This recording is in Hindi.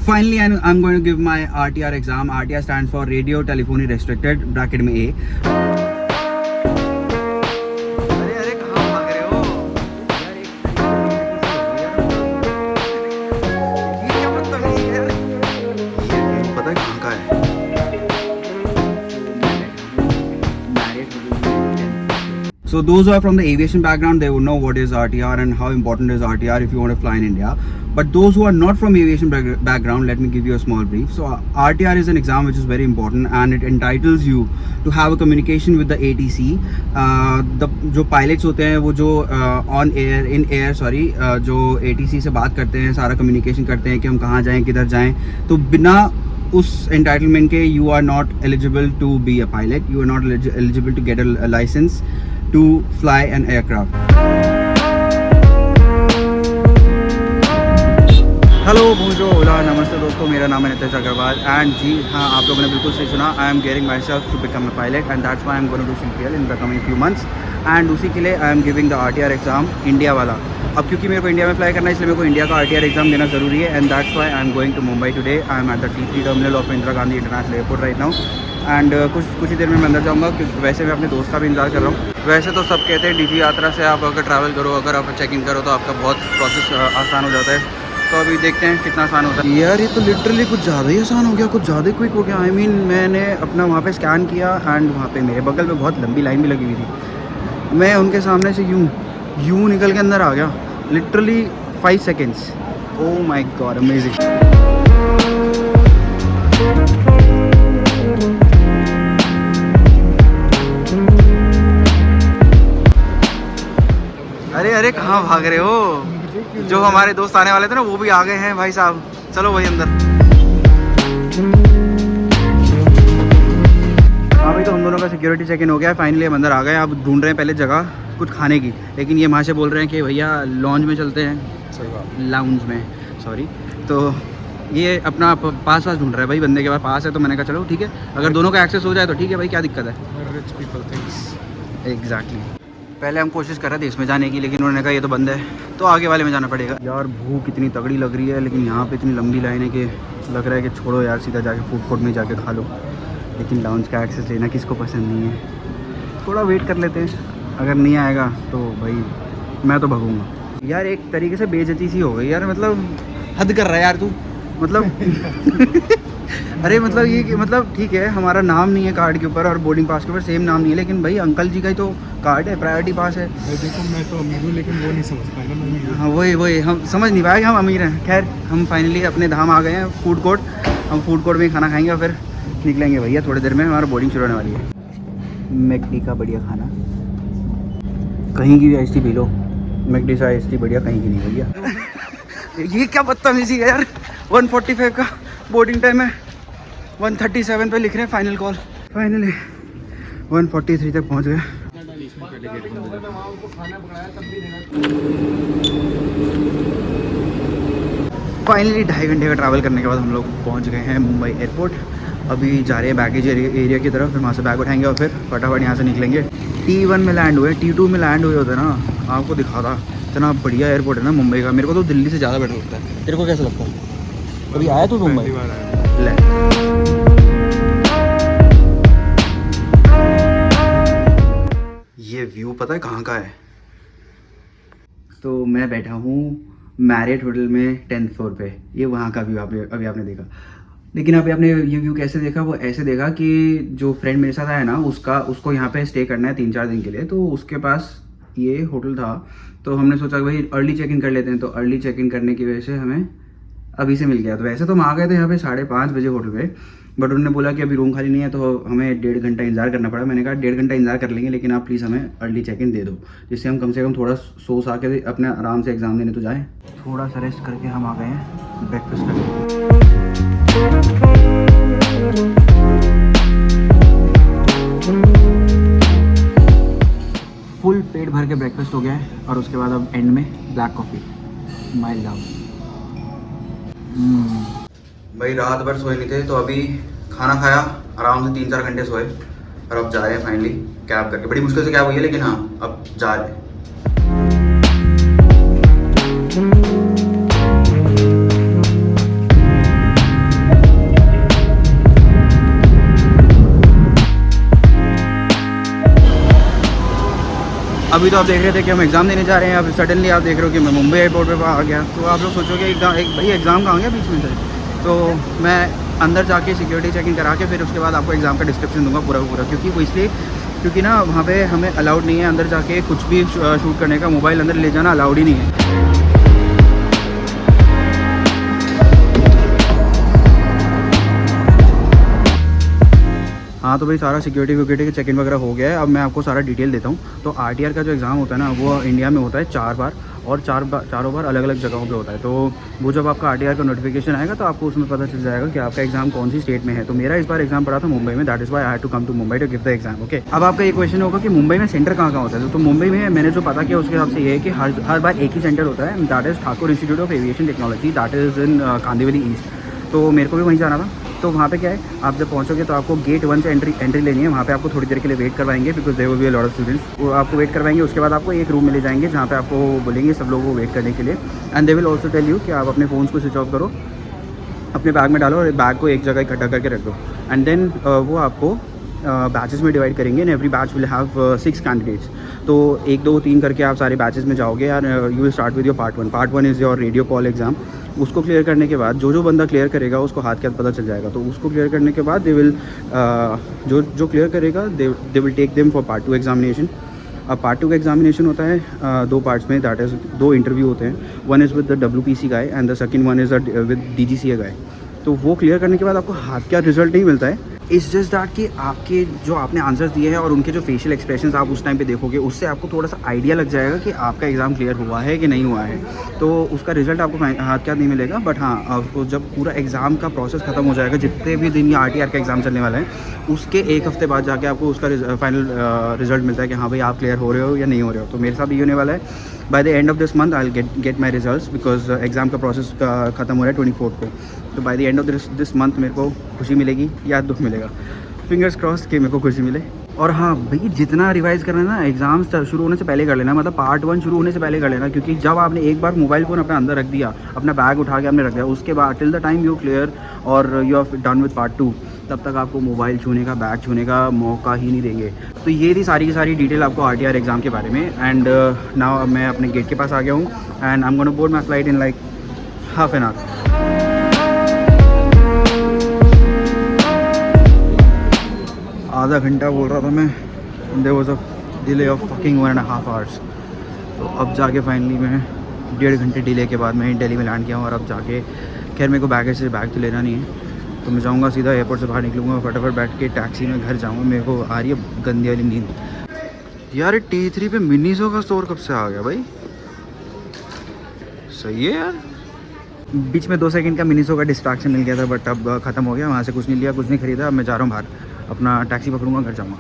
Finally, I'm going to give my RTR exam. RTR stands for Radio Telephony Restricted, bracket में A. अरे अरे कहाँ भाग रहे हो यार? ये क्या बदतमीजी है यार? ये पता है कहाँ का है? So those who are from the aviation background, they would know what is RTR and how important is RTR if you want to fly in India. But those who are not from aviation background, let me give you a small brief. So RTR is an exam which is very important and it entitles you to have a communication with the ATC. जो pilots होते हैं वो जो जो ATC से बात करते हैं, सारा communication करते हैं कि हम कहाँ जाएं, किधर जाएं. तो बिना उस entitlement के you are not eligible to be a pilot. You are not eligible to get a license to fly an aircraft. Hello bonjour ओला नमस्ते दोस्तों, मेरा नाम है नितेश अग्रवाल एंड जी हाँ, आप लोगों ने बिल्कुल सही सुना. I am gearing my self to become a pilot and that's why I am going to CPL in the coming few months. And उसी के लिए I am giving the RTR exam India वाला. अब क्योंकि मेरे को इंडिया में फ्लाई करना है, इसलिए मेरे को इंडिया का RTR एग्ज़ाम देना ज़रूरी है. And that's why I am going to Mumbai today. I am at the T3 terminal of Indira Gandhi international airport right now. And कुछ ही देर में मैं अंदर जाऊँगा, क्योंकि वैसे मैं अपने दोस्त का भी इंतजार कर रहा हूँ. वैसे तो सब कहते हैं DG यात्रा से आप अगर ट्रैवल करो, अगर आप चेक इन करो तो आपका बहुत प्रोसेस आसान हो जाता है. तो अभी देखते हैं कितना आसान होता है. यार ये तो लिटरली कुछ ज़्यादा ही आसान हो गया, कुछ ज़्यादा ही क्विक हो गया. आई मीन मैंने अपना वहाँ पे स्कैन किया एंड वहाँ पे मेरे बगल में बहुत लंबी लाइन भी लगी हुई थी. मैं उनके सामने से यूँ निकल के अंदर आ गया. Literally 5 seconds. Oh my God, amazing. अरे अरे कहाँ भाग रहे हो? जो हमारे दोस्त आने वाले थे ना, वो भी आ गए हैं भाई साहब. चलो वही अंदर. अभी तो हम दोनों का सिक्योरिटी चेक इन हो गया है. फाइनली हम अंदर आ गए. अब ढूंढ रहे हैं पहले जगह कुछ खाने की, लेकिन ये वहाँ से बोल रहे हैं कि भैया लॉन्ज में चलते हैं. लाउंज में, सॉरी. तो ये अपना पास ढूंढ रहा है भाई. बंदे के पास पास है, तो मैंने कहा चलो ठीक है, अगर दोनों का एक्सेस हो जाए तो ठीक है भाई, क्या दिक्कत है. Rich people things. एग्जैक्टली. पहले हम कोशिश कर रहे थे इसमें जाने की, लेकिन उन्होंने कहा ये तो बंद है, तो आगे वाले में जाना पड़ेगा. यार भूख इतनी तगड़ी लग रही है, लेकिन यहाँ पे इतनी लंबी लाइन है कि लग रहा है कि छोड़ो यार, सीधा जाके फूड कोर्ट में जाके खा लो. लेकिन लाउंज का एक्सेस लेना किसको पसंद नहीं है. थोड़ा वेट कर लेते हैं, अगर नहीं आएगा तो भाई मैं तो भगूँगा. यार एक तरीके से बेइज्जती सी हो गई यार. मतलब हद कर रहा है यार तू. मतलब अरे मतलब ये मतलब ठीक है, हमारा नाम नहीं है कार्ड के ऊपर और बोर्डिंग पास के ऊपर सेम नाम नहीं है, लेकिन भाई अंकल जी का ही तो कार्ड है, प्रायोरिटी पास है. देखो मैं तो अमीर हूँ, लेकिन वो नहीं समझ पाएगा मैं अमीर हूँ. हाँ वही हम समझ नहीं पाए कि हम अमीर हैं. खैर हम फाइनली अपने धाम आ गए हैं, फूड कोर्ट. हम फूड कोर्ट में ही खाना खाएंगे और फिर निकलेंगे भैया. थोड़ी देर में हमारा बोर्डिंग शुरू होने वाली है. मैकडी का बढ़िया खाना, कहीं की भी आइसटी पी लो. मैकडी से आइसटी बढ़िया कहीं की नहीं भैया. ये क्या बदतमीजी है यार. 1:45 का बोर्डिंग टाइम है, 1:37 पे लिख रहे हैं फाइनल कॉल. फाइनली 1:43 तक पहुंच गए. फाइनली 2.5 घंटे का ट्रैवल करने के बाद हम लोग पहुंच गए हैं मुंबई एयरपोर्ट. अभी जा रहे हैं बैगेज एरिया की तरफ, फिर वहाँ से बैग उठाएंगे और फिर फटाफट यहाँ से निकलेंगे. T1 में लैंड हुए, T2 में लैंड हुए होते ना, आपको दिखा था. इतना बढ़िया एयरपोर्ट है ना मुंबई का. मेरे को तो दिल्ली से ज़्यादा बेटर लगता है. तेरे को कैसा लगता है? कभी आया तू मुंबई? ले ये व्यू पता है कहाँ का है? तो मैं बैठा हूँ मैरियट होटल में 10th फ्लोर पे. ये वहाँ का व्यू अभी आपने देखा. लेकिन अभी आपने ये व्यू कैसे देखा? वो ऐसे देखा कि जो फ्रेंड मेरे साथ आया ना, उसको यहाँ पे स्टे करना है 3-4 दिन के लिए. तो उसके पास ये होटल था, तो हमने सोचा कि भाई अर्ली चेक इन कर लेते हैं. तो अर्ली चेक इन करने की वजह से हमें अभी से मिल गया. तो वैसे तो हम आ गए थे यहाँ पे 5:30 बजे होटल पे, बट उन्होंने बोला कि अभी रूम खाली नहीं है, तो हमें 1.5 घंटा इंतजार करना पड़ा. मैंने कहा 1.5 घंटा इंतजार कर लेंगे, लेकिन आप प्लीज़ हमें अर्ली चेक इन दे दो, जिससे हम कम से कम थोड़ा सो सा के अपने आराम से एग्ज़ाम देने तो जाएँ. थोड़ा सा रेस्ट करके हम आ गए हैं ब्रेकफास्ट करके. फुल पेट भर के ब्रेकफास्ट हो गया है और उसके बाद अब एंड में ब्लैक कॉफ़ी, माइल्ड डाउन. भाई रात भर सोए नहीं थे, तो अभी खाना खाया, आराम से 3-4 घंटे सोए और अब जा रहे हैं फाइनली कैब करके. बड़ी मुश्किल से कैब हुई है, लेकिन हाँ अब जा रहे हैं. अभी तो आप देख रहे थे कि हम एग्ज़ाम देने जा रहे हैं, अब सडनली आप देख रहे हो कि मैं मुंबई एयरपोर्ट पे आ गया। तो आप लोग सोचोगे भाई एग्ज़ाम कहाँ गया बीच में से। तो मैं अंदर जाके सिक्योरिटी चेकिंग करा के फिर उसके बाद आपको एग्ज़ाम का डिस्क्रिप्शन दूंगा पूरा पूरा, क्योंकि वो इसलिए क्योंकि ना वहाँ पे हमें अलाउड नहीं है अंदर जाके कुछ भी शूट करने का, मोबाइल अंदर ले जाना अलाउड ही नहीं है। हाँ तो भाई सारा सिक्योरिटी के चेक इन वगैरह हो गया है। अब मैं आपको सारा डिटेल देता हूँ। तो आरटीआर का जो एग्ज़ाम होता है ना वो इंडिया में होता है 4 बार, और चारों बार अलग अलग जगहों पे होता है। तो वो जब आपका आरटीआर का नोटिफिकेशन आएगा तो आपको उसमें पता चल जाएगा कि आपका एग्जाम कौन सी स्टेट में है। तो मेरा इस बार एग्जाम पड़ा था मुंबई में, that is why I had to come to Mumbai to give the exam. Okay, अब आपका ये क्वेश्चन होगा कि मुंबई में सेंटर कहाँ होता है। तो मुंबई में मैंने जो पता किया उसके हिसाब से ये है कि हर बार एक ही सेंटर होता है, that is Thakur institute of aviation technology, that is in Kandivali east. तो मेरे को भी वहीं जाना था। तो वहाँ पे क्या है, आप जब पहुँचोगे तो आपको गेट 1 से एंट्री लेनी है। वहाँ पे आपको थोड़ी देर के लिए वेट करवाएंगे, because there will be a lot of students. वो आपको वेट करवाएंगे, उसके बाद आपको एक रूम में ले जाएंगे जहाँ पे आपको बोलेंगे सब लोगों को वेट करने के लिए। And they will also tell you कि आप अपने फ़ोन्स को स्विच ऑफ करो, अपने बैग में डालो और बैग को एक जगह इकट्ठा करके रख दो। एंड देन वो आपको बैचेस में डिवाइड करेंगे, and every batch will have 6 candidates. तो 1 2 3 करके आप सारे बैचेस में जाओगे यार। You will start with your part one is your radio call exam. उसको क्लियर करने के बाद जो बंदा क्लियर करेगा उसको हाथ के हाथ पता चल जाएगा। तो उसको क्लियर करने के बाद दे विल जो क्लियर करेगा they will take them for part 2 examination. अब पार्ट 2 का एग्जामिनेशन होता है 2 पार्ट्स में, दैट इज़ 2 इंटरव्यू होते हैं। One is with the WPC guy and the second one is with DGCA गाय। तो वो क्लियर करने के बाद आपको हाथ का रिजल्ट नहीं मिलता है। इट्स जस्ट दैट कि आपके जो आपने आंसर्स दिए हैं और उनके जो फेशियल एक्सप्रेशंस आप उस टाइम पे देखोगे, उससे आपको थोड़ा सा आइडिया लग जाएगा कि आपका एग्ज़ाम क्लियर हुआ है कि नहीं हुआ है। तो उसका रिजल्ट आपको हाथ के हाथ नहीं मिलेगा, बट हाँ आपको जब पूरा एग्ज़ाम का प्रोसेस खत्म हो जाएगा, जितने भी दिन ये RTR का एग्ज़ाम चलने वाला है, उसके 1 हफ्ते बाद जाके आपको उसका फाइनल रिजल्ट मिलता है कि हाँ भाई आप क्लियर हो रहे हो या नहीं हो रहे हो। तो मेरे साथ भी होने वाला है। By the end of this month I will get my results, because exam का प्रोसेस खत्म हो रहा है 24 को। तो by the end of this month मेरे को खुशी मिलेगी या दुख मिलेगा, फिंगर्स क्रॉस्ड कि मेरे को खुशी मिले। और हाँ भाई, जितना रिवाइज़ करना है ना एग्ज़ाम शुरू होने से पहले कर लेना, मतलब पार्ट 1 शुरू होने से पहले कर लेना। क्योंकि जब आपने एक बार मोबाइल फ़ोन अपने अंदर रख दिया, अपना बैग उठा के आपने रख दिया, उसके बाद till the time you clear और you are done with part 2, तब तक आपको मोबाइल छूने का, बैग छूने का मौका ही नहीं देंगे। तो ये थी सारी की सारी डिटेल आपको RTR एग्ज़ाम के बारे में। एंड नाउ मैं अपने गेट के पास आ गया हूँ, and I am gonna board my flight in like half an hour. आधा घंटा बोल रहा था मैं, there was a delay of fucking 1.5 hours. तो अब जाके फाइनली मैं 1.5 घंटे डिले के बाद मैं दिल्ली में लैंड किया हूँ। और अब जाके खैर मेरे को बैग तो लेना नहीं है, तो मैं जाऊँगा सीधा एयरपोर्ट से बाहर निकलूँगा, फटाफट बैठ के टैक्सी में घर जाऊँगा। मेरे को आ रही है गंदी वाली नींद यार। T3 पे मिनीसो का स्टोर कब से आ गया भाई, सही है यार। बीच में 2 सेकंड का मिनीसो का डिस्ट्रैक्शन मिल गया था, बट अब ख़त्म हो गया। वहाँ से कुछ नहीं लिया, कुछ नहीं खरीदा। अब मैं जा रहा हूँ बाहर, अपना टैक्सी पकड़ूंगा, घर जाऊँगा।